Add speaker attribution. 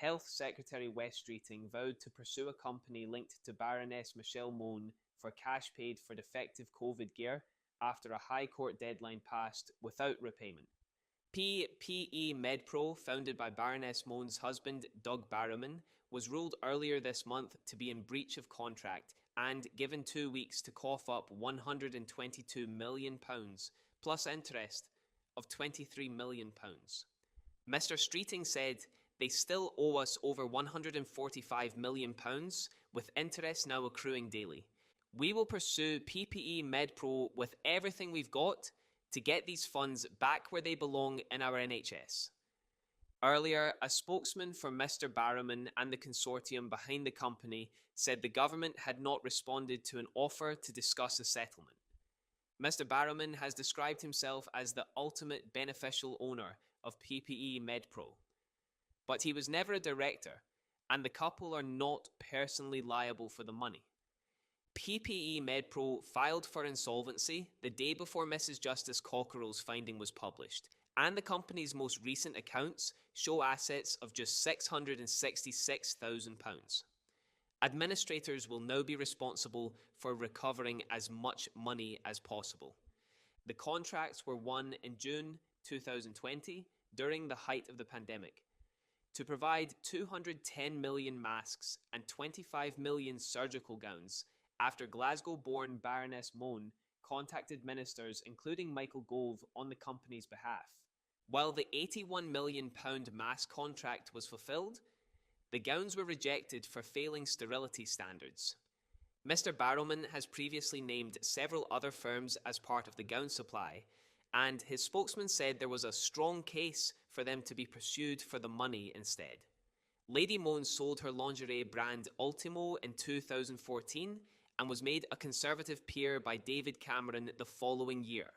Speaker 1: Health Secretary Wes Streeting vowed to pursue a company linked to Baroness Michelle Mone for cash paid for defective COVID gear after a High Court deadline passed without repayment. PPE Medpro, founded by Baroness Mone's husband, Doug Barrowman, was ruled earlier this month to be in breach of contract and given 2 weeks to cough up £122 million plus interest of £23 million. Mr. Streeting said, "They still owe us over £145 million, with interest now accruing daily. We will pursue PPE Medpro with everything we've got to get these funds back where they belong in our NHS." Earlier, a spokesman for Mr. Barrowman and the consortium behind the company said the government had not responded to an offer to discuss a settlement. Mr. Barrowman has described himself as the ultimate beneficial owner of PPE Medpro, but he was never a director, and the couple are not personally liable for the money. PPE Medpro filed for insolvency the day before Mrs. Justice Cockerell's finding was published, and the company's most recent accounts show assets of just £666,000. Administrators will now be responsible for recovering as much money as possible. The contracts were won in June 2020 during the height of the pandemic to provide 210 million masks and 25 million surgical gowns after Glasgow-born Baroness Mone contacted ministers, including Michael Gove, on the company's behalf. While the £81 million mask contract was fulfilled, the gowns were rejected for failing sterility standards. Mr. Barrowman has previously named several other firms as part of the gown supply, and his spokesman said there was a strong case for them to be pursued for the money instead. Lady Mone sold her lingerie brand Ultimo in 2014 and was made a Conservative peer by David Cameron the following year.